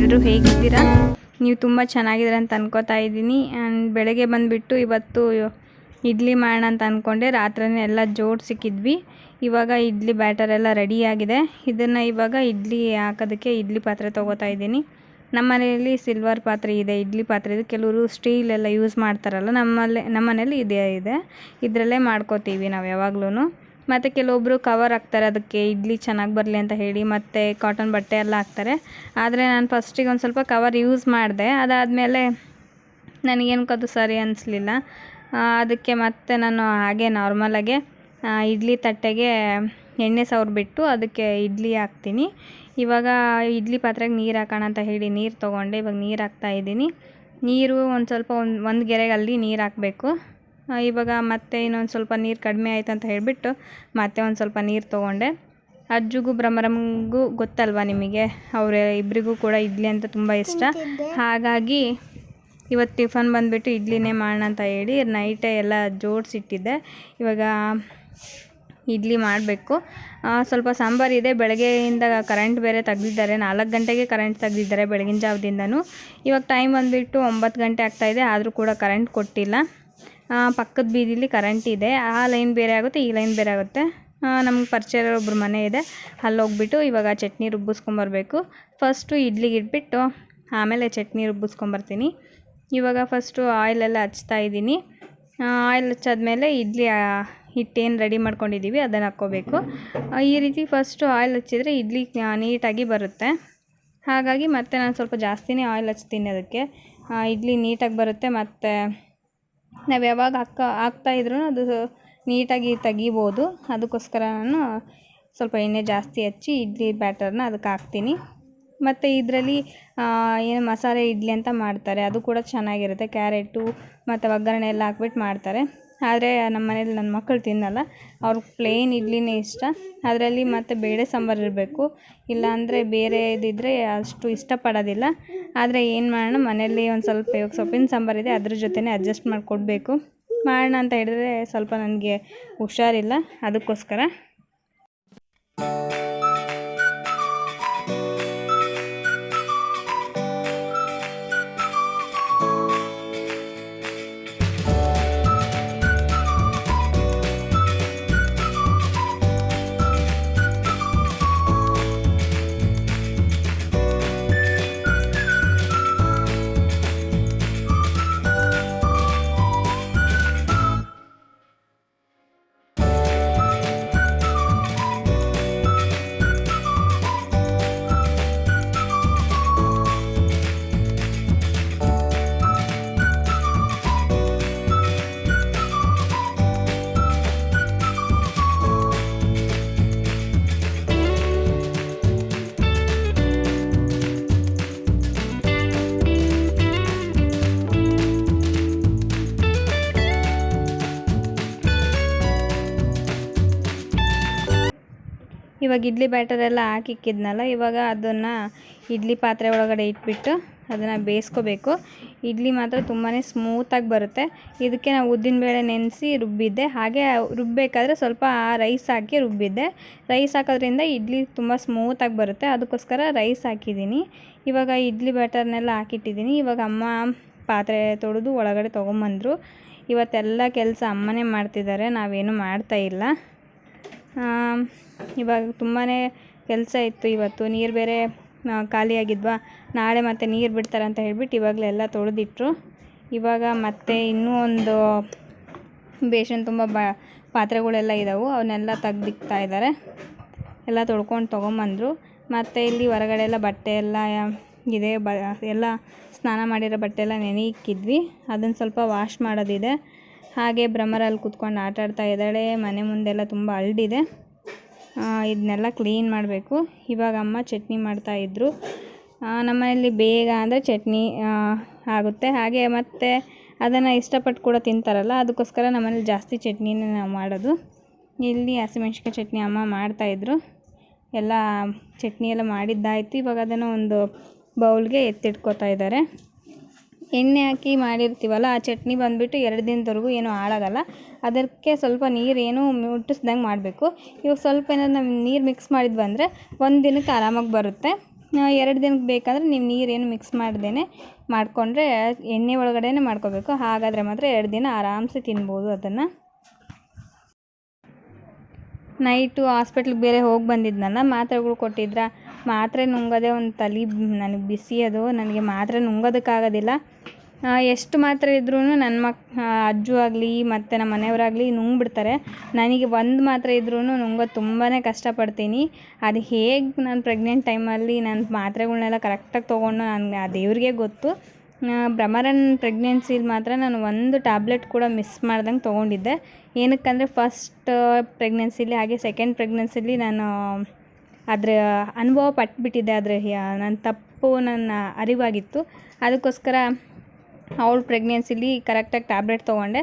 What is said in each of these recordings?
ಎಲ್ಲರೂ ಹೇಗಿದ್ದೀರಾ? ನೀವು ತುಂಬ ಚೆನ್ನಾಗಿದ್ದೀರ ಅಂತ ಅನ್ಕೋತಾ ಇದ್ದೀನಿ. ಆ್ಯಂಡ್ ಬೆಳಗ್ಗೆ ಬಂದುಬಿಟ್ಟು ಇವತ್ತು ಇಡ್ಲಿ ಮಾಡೋಣ ಅಂತ ಅಂದ್ಕೊಂಡೆ. ರಾತ್ರಿನೇ ಎಲ್ಲ ಜೋಡಿಸಿಕ್ಕಿದ್ವಿ. ಇವಾಗ ಇಡ್ಲಿ ಬ್ಯಾಟರ್ ಎಲ್ಲ ರೆಡಿಯಾಗಿದೆ. ಇದನ್ನು ಇವಾಗ ಇಡ್ಲಿ ಹಾಕೋದಕ್ಕೆ ಇಡ್ಲಿ ಪಾತ್ರೆ ತೊಗೋತಾ ಇದ್ದೀನಿ. ನಮ್ಮ ಮನೆಯಲ್ಲಿ ಸಿಲ್ವರ್ ಪಾತ್ರೆ ಇದೆ, ಇಡ್ಲಿ ಪಾತ್ರೆ ಇದೆ. ಕೆಲವರು ಸ್ಟೀಲ್ ಎಲ್ಲ ಯೂಸ್ ಮಾಡ್ತಾರಲ್ಲ, ನಮ್ಮ ಮನೇಲಿ ಇದೆ. ಇದರಲ್ಲೇ ಮಾಡ್ಕೋತೀವಿ ನಾವು ಯಾವಾಗ್ಲೂ. ಮತ್ತು ಕೆಲವೊಬ್ಬರು ಕವರ್ ಹಾಕ್ತಾರೆ ಅದಕ್ಕೆ ಇಡ್ಲಿ ಚೆನ್ನಾಗಿ ಬರಲಿ ಅಂತ ಹೇಳಿ, ಮತ್ತು ಕಾಟನ್ ಬಟ್ಟೆ ಎಲ್ಲ ಹಾಕ್ತಾರೆ. ಆದರೆ ನಾನು ಫಸ್ಟಿಗೆ ಒಂದು ಸ್ವಲ್ಪ ಕವರ್ ಯೂಸ್ ಮಾಡಿದೆ. ಅದಾದಮೇಲೆ ನನಗೇನಕ್ಕದು ಸರಿ ಅನ್ನಿಸ್ಲಿಲ್ಲ. ಅದಕ್ಕೆ ಮತ್ತೆ ನಾನು ಹಾಗೆ ನಾರ್ಮಲಾಗೆ ಇಡ್ಲಿ ತಟ್ಟೆಗೆ ಎಣ್ಣೆ ಸವರ್ಬಿಟ್ಟು ಅದಕ್ಕೆ ಇಡ್ಲಿ ಹಾಕ್ತೀನಿ. ಇವಾಗ ಇಡ್ಲಿ ಪಾತ್ರೆಗೆ ನೀರು ಹಾಕೋಣ ಅಂತ ಹೇಳಿ ನೀರು ತೊಗೊಂಡೆ. ಇವಾಗ ನೀರು ಹಾಕ್ತಾಯಿದ್ದೀನಿ. ನೀರು ಒಂದು ಸ್ವಲ್ಪ ಒಂದು ಗೆರೆಗಲ್ಲಿ ನೀರು ಹಾಕಬೇಕು. ಇವಾಗ ಮತ್ತೆ ಇನ್ನೊಂದು ಸ್ವಲ್ಪ ನೀರು ಕಡಿಮೆ ಆಯಿತು ಅಂತ ಹೇಳಿಬಿಟ್ಟು ಮತ್ತೆ ಒಂದು ಸ್ವಲ್ಪ ನೀರು ತೊಗೊಂಡೆ. ಅಜ್ಜಿಗೂ ಬ್ರಹ್ಮರಮ್ಗೂ ಗೊತ್ತಲ್ವ ನಿಮಗೆ, ಇಬ್ಬರಿಗೂ ಕೂಡ ಇಡ್ಲಿ ಅಂತ ತುಂಬ ಇಷ್ಟ. ಹಾಗಾಗಿ ಇವತ್ತು ಟಿಫನ್ ಬಂದುಬಿಟ್ಟು ಇಡ್ಲಿನೇ ಮಾಡೋಣ ಅಂತ ಹೇಳಿ ನೈಟೇ ಎಲ್ಲ ಜೋಡಿಸಿಟ್ಟಿದ್ದೆ. ಇವಾಗ ಇಡ್ಲಿ ಮಾಡಬೇಕು. ಸ್ವಲ್ಪ ಸಾಂಬಾರಿದೆ. ಬೆಳಗ್ಗೆಯಿಂದ ಕರೆಂಟ್ ಬೇರೆ ತೆಗ್ದಿದ್ದಾರೆ. 4 ಗಂಟೆಗೆ ಕರೆಂಟ್ ತೆಗ್ದಿದ್ದಾರೆ ಬೆಳಗಿನ ಜಾವದಿಂದನೂ. ಇವಾಗ ಟೈಮ್ ಬಂದುಬಿಟ್ಟು 9 ಗಂಟೆ ಆಗ್ತಾಯಿದೆ, ಆದರೂ ಕೂಡ ಕರೆಂಟ್ ಕೊಟ್ಟಿಲ್ಲ. ಪಕ್ಕದ ಬೀದಿಲಿ ಕರೆಂಟ್ ಇದೆ. ಆ ಲೈನ್ ಬೇರೆ ಆಗುತ್ತೆ, ಈ ಲೈನ್ ಬೇರೆ ಆಗುತ್ತೆ. ನಮ್ಗೆ ಪರಿಚಯ ಒಬ್ಬರು ಮನೆ ಇದೆ, ಅಲ್ಲಿ ಹೋಗ್ಬಿಟ್ಟು ಇವಾಗ ಚಟ್ನಿ ರುಬ್ಬಿಸ್ಕೊಂಬರ್ಬೇಕು. ಫಸ್ಟು ಇಡ್ಲಿಗೆ ಇಟ್ಬಿಟ್ಟು ಆಮೇಲೆ ಚಟ್ನಿ ರುಬ್ಬಿಸ್ಕೊಂಬರ್ತೀನಿ. ಇವಾಗ ಫಸ್ಟು ಆಯಿಲೆಲ್ಲ ಹಚ್ತಾಯಿದ್ದೀನಿ. ಆಯಿಲ್ ಹಚ್ಚಾದ್ಮೇಲೆ ಇಡ್ಲಿ ಹಿಟ್ಟೇನು ರೆಡಿ ಮಾಡ್ಕೊಂಡಿದ್ದೀವಿ ಅದನ್ನು ಹಾಕ್ಕೋಬೇಕು. ಈ ರೀತಿ ಫಸ್ಟು ಆಯಿಲ್ ಹಚ್ಚಿದರೆ ಇಡ್ಲಿ ನೀಟಾಗಿ ಬರುತ್ತೆ. ಹಾಗಾಗಿ ಮತ್ತೆ ನಾನು ಸ್ವಲ್ಪ ಜಾಸ್ತಿನೇ ಆಯಿಲ್ ಹಚ್ತೀನಿ ಅದಕ್ಕೆ. ಇಡ್ಲಿ ನೀಟಾಗಿ ಬರುತ್ತೆ. ಮತ್ತು ನಾವು ಯಾವಾಗ ಹಾಕ್ತಾಯಿದ್ರು ಅದು ನೀಟಾಗಿ ತೆಗಿಬೋದು. ಅದಕ್ಕೋಸ್ಕರ ನಾನು ಸ್ವಲ್ಪ ಎಣ್ಣೆ ಜಾಸ್ತಿ ಹಚ್ಚಿ ಇಡ್ಲಿ ಬ್ಯಾಟರ್ನ ಅದಕ್ಕೆ ಹಾಕ್ತೀನಿ. ಮತ್ತು ಇದರಲ್ಲಿ ಏನು ಮಸಾಲೆ ಇಡ್ಲಿ ಅಂತ ಮಾಡ್ತಾರೆ, ಅದು ಕೂಡ ಚೆನ್ನಾಗಿರುತ್ತೆ. ಕ್ಯಾರೆಟು ಮತ್ತು ಒಗ್ಗರಣೆ ಎಲ್ಲ ಹಾಕ್ಬಿಟ್ಟು ಮಾಡ್ತಾರೆ. ಆದರೆ ನಮ್ಮ ಮನೇಲಿ ನನ್ನ ಮಕ್ಕಳು ತಿನ್ನಲ್ಲ, ಅವ್ರಿಗೆ ಪ್ಲೇನ್ ಇಡ್ಲಿನೇ ಇಷ್ಟ. ಅದರಲ್ಲಿ ಮತ್ತು ಬೇಳೆ ಸಾಂಬಾರು ಇರಬೇಕು, ಇಲ್ಲಾಂದರೆ ಬೇರೆ ಇದ್ದಿದ್ದರೆ ಅಷ್ಟು ಇಷ್ಟಪಡೋದಿಲ್ಲ. ಆದರೆ ಏನು ಮಾಡೋಣ, ಮನೆಯಲ್ಲಿ ಒಂದು ಸ್ವಲ್ಪ ಇವಾಗ ಸೊಪ್ಪಿನ ಸಾಂಬಾರಿದೆ, ಅದ್ರ ಜೊತೆನೇ ಅಡ್ಜಸ್ಟ್ ಮಾಡಿಕೊಡ್ಬೇಕು. ಮಾಡೋಣ ಅಂತ ಹೇಳಿದ್ರೆ ಸ್ವಲ್ಪ ನನಗೆ ಹುಷಾರಿಲ್ಲ, ಅದಕ್ಕೋಸ್ಕರ. ಇವಾಗ ಇಡ್ಲಿ ಬ್ಯಾಟರ್ ಎಲ್ಲ ಹಾಕಿಕ್ಕಿದ್ನಲ್ಲ, ಇವಾಗ ಅದನ್ನು ಇಡ್ಲಿ ಪಾತ್ರೆ ಒಳಗಡೆ ಇಟ್ಬಿಟ್ಟು ಅದನ್ನು ಬೇಯಿಸ್ಕೋಬೇಕು. ಇಡ್ಲಿ ಮಾತ್ರ ತುಂಬಾ ಸ್ಮೂತಾಗಿ ಬರುತ್ತೆ. ಇದಕ್ಕೆ ನಾವು ಉದ್ದಿನಬೇಳೆ ನೆನೆಸಿ ರುಬ್ಬಿದ್ದೆ. ಹಾಗೆ ರುಬ್ಬಬೇಕಾದ್ರೆ ಸ್ವಲ್ಪ ರೈಸ್ ಹಾಕಿ ರುಬ್ಬಿದ್ದೆ. ರೈಸ್ ಹಾಕೋದ್ರಿಂದ ಇಡ್ಲಿ ತುಂಬ ಸ್ಮೂತಾಗಿ ಬರುತ್ತೆ, ಅದಕ್ಕೋಸ್ಕರ ರೈಸ್ ಹಾಕಿದ್ದೀನಿ. ಇವಾಗ ಇಡ್ಲಿ ಬ್ಯಾಟರ್ನೆಲ್ಲ ಹಾಕಿಟ್ಟಿದ್ದೀನಿ. ಇವಾಗ ಅಮ್ಮ ಪಾತ್ರೆ ತೊಳೆದು ಒಳಗಡೆ ತೊಗೊಂಬಂದರು. ಇವತ್ತೆಲ್ಲ ಕೆಲಸ ಅಮ್ಮನೇ ಮಾಡ್ತಿದ್ದಾರೆ, ನಾವೇನು ಮಾಡ್ತಾಯಿಲ್ಲ. ಇವಾಗ ತುಂಬಾ ಕೆಲಸ ಇತ್ತು. ಇವತ್ತು ನೀರು ಬೇರೆ ಖಾಲಿಯಾಗಿದ್ವಾ, ನಾಳೆ ಮತ್ತೆ ನೀರು ಬಿಡ್ತಾರೆ ಅಂತ ಹೇಳ್ಬಿಟ್ಟು ಇವಾಗಲೇ ಎಲ್ಲ ತೊಳೆದಿಟ್ರು. ಇವಾಗ ಮತ್ತೆ ಇನ್ನೂ ಒಂದು ಬೇಷನ್ ತುಂಬ ಪಾತ್ರೆಗಳೆಲ್ಲ ಇದ್ದಾವೆ, ಅವನ್ನೆಲ್ಲ ತೆಗ್ದಿಕ್ತಾ ಇದ್ದಾರೆ. ಎಲ್ಲ ತೊಳ್ಕೊಂಡು ತೊಗೊಂಬಂದರು. ಮತ್ತು ಇಲ್ಲಿ ಹೊರಗಡೆ ಎಲ್ಲ ಬಟ್ಟೆ ಎಲ್ಲ ಇದೆ, ಎಲ್ಲ ಸ್ನಾನ ಮಾಡಿರೋ ಬಟ್ಟೆ ಎಲ್ಲ ನೆನೆಯಿಕ್ಕಿದ್ವಿ. ಅದನ್ನು ಸ್ವಲ್ಪ ವಾಶ್ ಮಾಡೋದಿದೆ. ಹಾಗೆ ಭ್ರಮರಲ್ಲಿ ಕೂತ್ಕೊಂಡು ಆಟ ಆಡ್ತಾ ಇದ್ದಾಳೆ. ಮನೆ ಮುಂದೆಲ್ಲ ತುಂಬ ಹರಡಿದೆ, ಇದನ್ನೆಲ್ಲ ಕ್ಲೀನ್ ಮಾಡಬೇಕು. ಇವಾಗ ಅಮ್ಮ ಚಟ್ನಿ ಮಾಡ್ತಾಯಿದ್ರು. ನಮ್ಮನೆಯಲ್ಲಿ ಬೇಗ ಅಂದರೆ ಚಟ್ನಿ ಆಗುತ್ತೆ. ಹಾಗೆ ಮತ್ತು ಅದನ್ನು ಇಷ್ಟಪಟ್ಟು ಕೂಡ ತಿಂತಾರಲ್ಲ, ಅದಕ್ಕೋಸ್ಕರ ನಮ್ಮನೇಲಿ ಜಾಸ್ತಿ ಚಟ್ನಿನೇ ನಾವು ಮಾಡೋದು. ಇಲ್ಲಿ ಹಸಿಮೆಣ್ಸಿನ್ಕಾಯಿ ಚಟ್ನಿ ಅಮ್ಮ ಮಾಡ್ತಾಯಿದ್ರು. ಎಲ್ಲ ಚಟ್ನಿ ಎಲ್ಲ ಮಾಡಿದ್ದಾಯಿತು. ಇವಾಗ ಅದನ್ನು ಒಂದು ಬೌಲ್ಗೆ ಎತ್ತಿಟ್ಕೋತಾ ಇದ್ದಾರೆ. ಎಣ್ಣೆ ಹಾಕಿ ಮಾಡಿರ್ತೀವಲ್ಲ, ಆ ಚಟ್ನಿ ಬಂದುಬಿಟ್ಟು 2 ದಿನದವರೆಗೂ ಏನೂ ಹಾಳಾಗಲ್ಲ. ಅದಕ್ಕೆ ಸ್ವಲ್ಪ ನೀರೇನು ಮುಟ್ಟಿಸ್ದಂಗೆ ಮಾಡಬೇಕು. ಇವಾಗ ಸ್ವಲ್ಪ ಏನಾದ್ರು ನಾವು ನೀರು ಮಿಕ್ಸ್ ಮಾಡಿದ್ವಿ ಅಂದರೆ 1 ದಿನಕ್ಕೆ ಆರಾಮಾಗಿ ಬರುತ್ತೆ. 2 ದಿನಕ್ಕೆ ಬೇಕಾದರೆ ನೀವು ನೀರೇನು ಮಿಕ್ಸ್ ಮಾಡ್ದೇ ಮಾಡಿಕೊಂಡ್ರೆ ಎಣ್ಣೆ ಒಳಗಡೆ ಮಾಡ್ಕೋಬೇಕು. ಹಾಗಾದರೆ ಮಾತ್ರ 2 ದಿನ ಆರಾಮ್ಸೆ ತಿನ್ಬೋದು ಅದನ್ನು. ನೈಟು ಹಾಸ್ಪಿಟ್ಲಿಗೆ ಬೇರೆ ಹೋಗಿ ಬಂದಿದ್ನಲ್ಲ, ಮಾತ್ರೆಗಳು ಕೊಟ್ಟಿದ್ರ. ಮಾತ್ರೆ ನುಂಗೋದೇ ಒಂದು ನನಗೆ ಬಿಸಿ ಅದು. ನನಗೆ ಮಾತ್ರೆ ನುಂಗೋದಕ್ಕಾಗೋದಿಲ್ಲ. ಎಷ್ಟು ಮಾತ್ರೆ ಇದ್ರೂ ನನ್ನ ಅಜ್ಜು ಆಗಲಿ ಮತ್ತು ನಮ್ಮ ಮನೆಯವರಾಗಲಿ ನುಂಗ್ಬಿಡ್ತಾರೆ. ನನಗೆ ಒಂದು ಮಾತ್ರೆ ಇದ್ರೂ ನುಂಗೋದು ತುಂಬಾ ಕಷ್ಟಪಡ್ತೀನಿ. ಅದು ಹೇಗೆ ನಾನು ಪ್ರೆಗ್ನೆಂಟ್ ಟೈಮಲ್ಲಿ ನಾನು ಮಾತ್ರೆಗಳ್ನೆಲ್ಲ ಕರೆಕ್ಟಾಗಿ ತೊಗೊಂಡು ನನಗೆ ಆ ದೇವ್ರಿಗೆ ಗೊತ್ತು. ಭ್ರಮರನ್ ಪ್ರೆಗ್ನೆನ್ಸಿಲಿ ಮಾತ್ರ ನಾನು ಒಂದು ಟ್ಯಾಬ್ಲೆಟ್ ಕೂಡ ಮಿಸ್ ಮಾಡ್ದಂಗೆ ತೊಗೊಂಡಿದ್ದೆ. ಏನಕ್ಕಂದರೆ ಫಸ್ಟ್ ಪ್ರೆಗ್ನೆನ್ಸಿಲಿ ಹಾಗೆ ಸೆಕೆಂಡ್ ಪ್ರೆಗ್ನೆನ್ಸಿಲಿ ನಾನು ಅದರ ಅನುಭವ ಪಟ್ಬಿಟ್ಟಿದ್ದೆ. ಆದರೆ ನನ್ನ ತಪ್ಪು ನನ್ನ ಅರಿವಾಗಿತ್ತು. ಅದಕ್ಕೋಸ್ಕರ ಅವಳ ಪ್ರೆಗ್ನೆನ್ಸಿಲಿ ಕರೆಕ್ಟಾಗಿ ಟ್ಯಾಬ್ಲೆಟ್ ತೊಗೊಂಡೆ.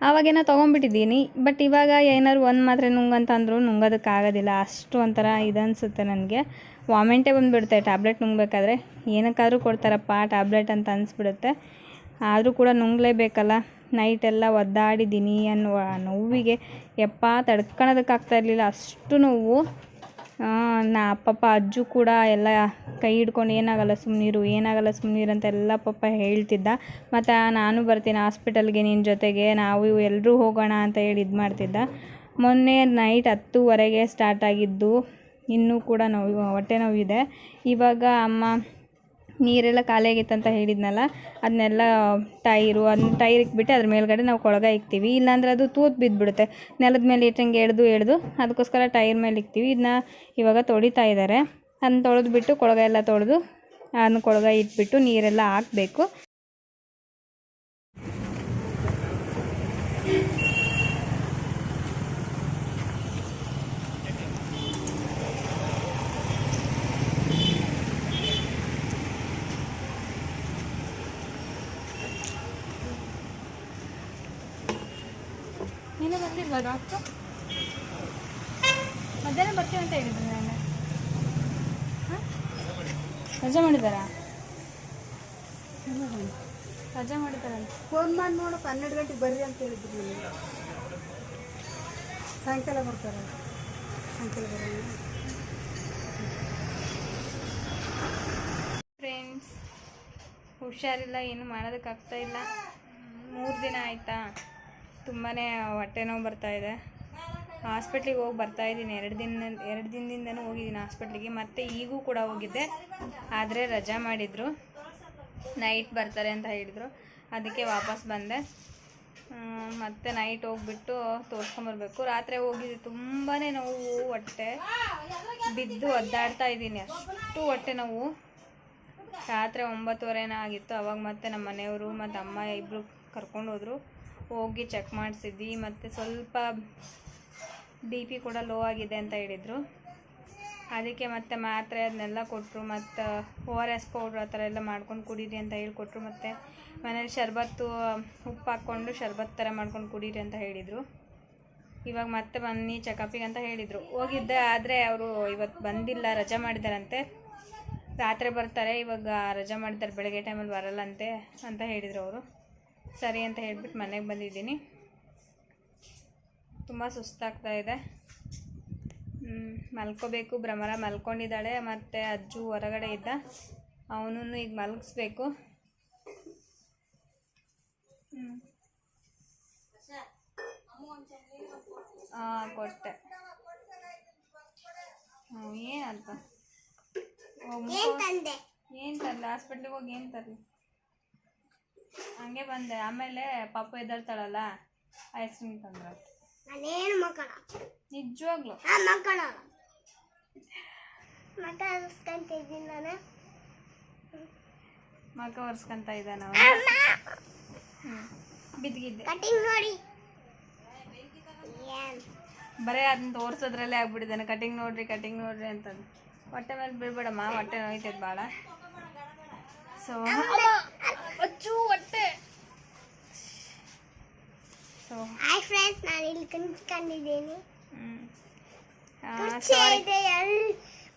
ಆವಾಗೇನೋ ತೊಗೊಂಡ್ಬಿಟ್ಟಿದ್ದೀನಿ. ಬಟ್ ಇವಾಗ ಏನಾದ್ರು ಒಂದು ಮಾತ್ರೆ ನುಂಗಂತಂದ್ರೂ ನುಂಗೋದಕ್ಕಾಗೋದಿಲ್ಲ. ಅಷ್ಟು ಒಂಥರ ಇದನ್ನಿಸುತ್ತೆ ನನಗೆ. ವಾಮಿಂಟೇ ಬಂದುಬಿಡುತ್ತೆ ಟ್ಯಾಬ್ಲೆಟ್ ನುಂಗಬೇಕಾದ್ರೆ. ಏನಕ್ಕಾದರೂ ಕೊಡ್ತಾರಪ್ಪ ಟ್ಯಾಬ್ಲೆಟ್ ಅಂತ ಅನಿಸ್ಬಿಡುತ್ತೆ. ಆದರೂ ಕೂಡ ನುಂಗಲೇಬೇಕಲ್ಲ. ನೈಟೆಲ್ಲ ಒದ್ದಾಡಿದ್ದೀನಿ ಅನ್ನುವ ನೋವಿಗೆ ತಡ್ಕೊಳೋದಕ್ಕಾಗ್ತಾಯಿರಲಿಲ್ಲ, ಅಷ್ಟು ನೋವು. ಪಾಪ ಅಜ್ಜು ಕೂಡ ಎಲ್ಲ ಕೈ ಹಿಡ್ಕೊಂಡು ಏನಾಗಲ್ಲ ಸುಮ್ಮನಿರು ಅಂತೆಲ್ಲ ಪಾಪ ಹೇಳ್ತಿದ್ದ. ಮತ್ತು ನಾನು ಬರ್ತೀನಿ ಹಾಸ್ಪಿಟಲ್ಗೆ ನಿನ್ನ ಜೊತೆಗೆ, ನಾವು ಎಲ್ಲರೂ ಹೋಗೋಣ ಅಂತ ಹೇಳಿ ಇದು ಮಾಡ್ತಿದ್ದ. ಮೊನ್ನೆ ನೈಟ್ 10:30ಗೆ ಸ್ಟಾರ್ಟ್ ಆಗಿದ್ದು. ಇನ್ನೂ ಕೂಡ ಹೊಟ್ಟೆ ನೋವಿದೆ. ಇವಾಗ ಅಮ್ಮ ನೀರೆಲ್ಲ ಖಾಲಿ ಆಗಿತ್ತು ಅಂತ ಹೇಳಿದ್ನಲ್ಲ, ಅದನ್ನೆಲ್ಲ ಅದನ್ನ ಟೈರ್ ಇಕ್ಬಿಟ್ಟು ಅದ್ರ ಮೇಲ್ಗಡೆ ನಾವು ಕೊಳಗ ಇಕ್ತೀವಿ. ಇಲ್ಲಾಂದರೆ ಅದು ತೂತು ಬಿದ್ದುಬಿಡುತ್ತೆ. ನೆಲದ ಮೇಲೆ ಇಟ್ಟಂಗೆ ಎಳೆದು ಅದಕ್ಕೋಸ್ಕರ ಟೈರ್ ಮೇಲೆ ಇಕ್ತೀವಿ. ಇದನ್ನ ಇವಾಗ ತೊಳಿತಾ ಇದ್ದಾರೆ. ಅದನ್ನ ತೊಳೆದ್ಬಿಟ್ಟು ಕೊಳಗ ಎಲ್ಲ ತೊಳೆದು ಅದನ್ನ ಕೊಳಗ ಇಟ್ಬಿಟ್ಟು ನೀರೆಲ್ಲ ಹಾಕಬೇಕು. ನೀನು ಬಂದಿಲ್ವಾ ಡಾಕ್ಟ್ರು? ಮಧ್ಯಾಹ್ನ ಬರ್ತೀವಿ ಅಂತ ಹೇಳಿದ್ರು. ನಾನು ರಜೆ ಮಾಡಿದ್ದಾರಾ? ರಜೆ ಮಾಡಿದ್ದಾರಂತ ಫೋನ್ ಮಾಡಿ ನೋಡಪ್ಪ. 12 ಗಂಟೆಗೆ ಬರ್ರಿ ಅಂತ ಹೇಳಿದ್ರು ನನಗೆ. ಸಾಯಂಕಾಲ ಬರ್ತಾರೆ. ಸಾಯಂಕಾಲ ಬರೋಣ. ಫ್ರೆಂಡ್ಸ್, ಹುಷಾರಿಲ್ಲ, ಏನು ಮಾಡೋದಕ್ಕಾಗ್ತಾಯಿಲ್ಲ. 3 ದಿನ ಆಯಿತಾ, ತುಂಬಾ ಹೊಟ್ಟೆ ನೋವು ಬರ್ತಾಯಿದೆ. ಹಾಸ್ಪಿಟ್ಲಿಗೆ ಹೋಗಿ ಬರ್ತಾಯಿದ್ದೀನಿ. 2 ದಿನದಿಂದನೂ ಹೋಗಿದ್ದೀನಿ ಹಾಸ್ಪಿಟ್ಲಿಗೆ. ಮತ್ತು ಈಗೂ ಕೂಡ ಹೋಗಿದ್ದೆ, ಆದರೆ ರಜಾ ಮಾಡಿದರು. ನೈಟ್ ಬರ್ತಾರೆ ಅಂತ ಹೇಳಿದರು. ಅದಕ್ಕೆ ವಾಪಸ್ ಬಂದೆ. ಮತ್ತು ನೈಟ್ ಹೋಗ್ಬಿಟ್ಟು ತೋರಿಸ್ಕೊಂಬರ್ಬೇಕು. ರಾತ್ರಿ ಹೋಗಿದ್ದೆ, ತುಂಬಾ ನೋವು, ಹೊಟ್ಟೆ ಬಿದ್ದು ಒದ್ದಾಡ್ತಾ ಇದ್ದೀನಿ. ಅಷ್ಟು ಹೊಟ್ಟೆ ನೋವು. ರಾತ್ರಿ 9:30 ಆಗಿತ್ತು. ಅವಾಗ ಮತ್ತೆ ನಮ್ಮ ಮನೆಯವರು ಮತ್ತು ಅಮ್ಮ ಇಬ್ಬರು ಕರ್ಕೊಂಡು ಹೋದರು. ಹೋಗಿ ಚೆಕ್ ಮಾಡಿಸಿದ್ವಿ. ಮತ್ತು ಸ್ವಲ್ಪ BP ಕೂಡ ಲೋ ಆಗಿದೆ ಅಂತ ಹೇಳಿದರು. ಅದಕ್ಕೆ ಮತ್ತೆ ಮಾತ್ರೆ ಅದನ್ನೆಲ್ಲ ಕೊಟ್ಟರು. ಮತ್ತು ORS ಪೌಡ್ರ್ ಆ ಥರ ಎಲ್ಲ ಮಾಡ್ಕೊಂಡು ಕುಡೀರಿ ಅಂತ ಹೇಳಿಕೊಟ್ರು. ಮತ್ತು ಮನೇಲಿ ಶರ್ಬತ್ತು ಉಪ್ಪು ಹಾಕ್ಕೊಂಡು ಶರ್ಬತ್ತು ಥರ ಮಾಡ್ಕೊಂಡು ಕುಡೀರಿ ಅಂತ ಹೇಳಿದರು. ಇವಾಗ ಮತ್ತೆ ಬನ್ನಿ ಚೆಕಪಿಗೆ ಅಂತ ಹೇಳಿದರು. ಹೋಗಿದ್ದೆ, ಆದರೆ ಅವರು ಇವತ್ತು ಬಂದಿಲ್ಲ, ರಜೆ ಮಾಡಿದಾರಂತೆ. ರಾತ್ರಿ ಬರ್ತಾರೆ, ಇವಾಗ ರಜೆ ಮಾಡಿದ್ದಾರೆ, ಬೆಳಗ್ಗೆ ಟೈಮಲ್ಲಿ ಬರಲ್ಲಂತೆ ಅಂತ ಹೇಳಿದರು ಅವರು. ಸರಿ ಅಂತ ಹೇಳ್ಬಿಟ್ಟು ಮನೆಗೆ ಬಂದಿದ್ದೀನಿ. ತುಂಬ ಸುಸ್ತಾಗ್ತಾ ಇದೆ. ಮಲ್ಕೋಬೇಕು. ಭ್ರಮರ ಮಲ್ಕೊಂಡಿದ್ದಾಳೆ. ಮತ್ತು ಅಜ್ಜು ಹೊರಗಡೆ ಇದ್ದ, ಅವನನ್ನು ಈಗ ಮಲಗಿಸ್ಬೇಕು. ಕೊಟ್ಟೆ. ಏನಂತ ಏನು ತರಲಿ? ಹಾಸ್ಪಿಟ್ಲಿಗೆ ಹೋಗಿ ಏನು ತರಲಿ? ಹಂಗೆ ಬಂದೆ. ಆಮೇಲೆ ಪಾಪ ಎದ್ದಾಳ್ತಾಳಲ್ಲ, ಐಸ್ ಕ್ರೀಮ್ ತಂದ್ರ. ನಿಜವಾಗ್ಲು ಮಗ ಒರೆಸ್ಕೊಂತ ಇದ್ದಾನ. ಬಿದ್ದಿದ್ದೆ ಬರೀ ಅದನ್ನ ತೋರ್ಸೋದ್ರಲ್ಲೇ ಆಗ್ಬಿಟ್ಟಿದ್ದಾನೆ. ಕಟಿಂಗ್ ನೋಡ್ರಿ ಅಂತಂದು. ಹೊಟ್ಟೆ ಮೇಲೆ ಬಿಡ್ಬೇಡಮ್ಮ, ಹೊಟ್ಟೆ ನೋಯ್ತೈತೆ ಭಾಳ. ಸೊ ಅಚ್ಚು ಹೊಟ್ಟೆ. ಸೊ ಹಾಯ್ ಫ್ರೆಂಡ್ಸ್, ನಾನು ಇಲ್ಲಿ ಕುಂತ್ಕೊಂಡಿದ್ದೀನಿ.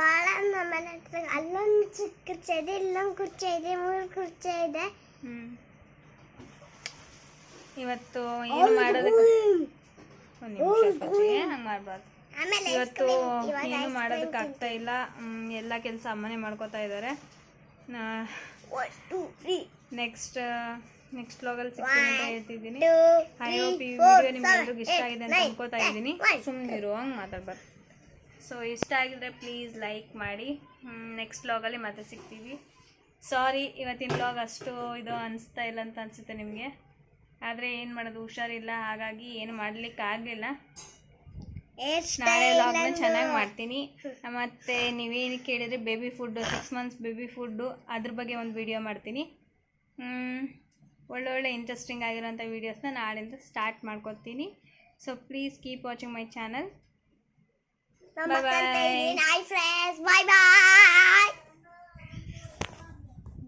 ಭಾಳ ನಮ್ಮನೆ ಹತ್ರ ಅಲ್ಲೊಂದು ಚಿಕ್ಕ ಕುರ್ಚಿ ಇದೆ, ಇಲ್ಲೊಂದು ಕುರ್ಚಿ ಇದೆ, 3 ಕುರ್ಚಿ ಇದೆ. ಇವತ್ತು ಏನು ಮಾಡೋದಕ್ಕೆ ಒಂದು ನಿಮಿಷ ಹಂಗೆ ಮಾಡಬಾರ್ದು. ಆಮೇಲೆ ಇವತ್ತು ಏನು ಮಾಡೋದಕ್ಕಾಗ್ತಾ ಇಲ್ಲ. ಎಲ್ಲ ಕೆಲಸ ಅಮ್ಮನೇ ಮಾಡ್ಕೋತಾ ಇದ್ದಾರೆ. ನೆಕ್ಸ್ಟ್ ವ್ಲಾಗಲ್ಲಿ ಸಿಗ್ತೀನಿ ಅಂತ ಹೇಳ್ತಿದ್ದೀನಿ. ಐ ಹೋಪ್ ಈ ವಿಡಿಯೋ ನಿಮ್ಗೆಲ್ರಿಗೂ ಇಷ್ಟ ಆಗಿದೆ ಅಂತ ಅನ್ಕೋತಾ ಇದ್ದೀನಿ. ಸುಮ್ಮನಿರು, ಹಂಗೆ ಮಾತಾಡ್ಬಾರ್ದು. ಸೊ ಇಷ್ಟ ಆಗಿದ್ರೆ ಪ್ಲೀಸ್ ಲೈಕ್ ಮಾಡಿ. ನೆಕ್ಸ್ಟ್ ವ್ಲಾಗಲ್ಲಿ ಮತ್ತೆ ಸಿಗ್ತೀವಿ. ಸಾರಿ, ಇವತ್ತಿನ ವ್ಲಾಗ್ ಅಷ್ಟು ಇದು ಅನಿಸ್ತಾ ಇಲ್ಲ ಅಂತ ಅನಿಸುತ್ತೆ ನಿಮಗೆ. ಆದರೆ ಏನು ಮಾಡೋದು, ಹುಷಾರಿಲ್ಲ, ಹಾಗಾಗಿ ಏನು ಮಾಡಲಿಕ್ಕಾಗಲಿಲ್ಲ. ನಾಳೆ ವ್ಲಾಗ್ನ ಚೆನ್ನಾಗಿ ಮಾಡ್ತೀನಿ. ಮತ್ತು ನೀವೇನು ಕೇಳಿದರೆ baby food, 6 months baby food, ಅದ್ರ ಬಗ್ಗೆ ಒಂದು ವಿಡಿಯೋ ಮಾಡ್ತೀನಿ. ಒಳ್ಳೊಳ್ಳೆ ಇಂಟ್ರೆಸ್ಟಿಂಗ್ ಆಗಿರೋಂಥ ವೀಡಿಯೋಸ್ನ ನಾಳೆಯಿಂದ ಸ್ಟಾರ್ಟ್ ಮಾಡ್ಕೊತೀನಿ. So please keep watching my channel. Bye bye. Bye bye.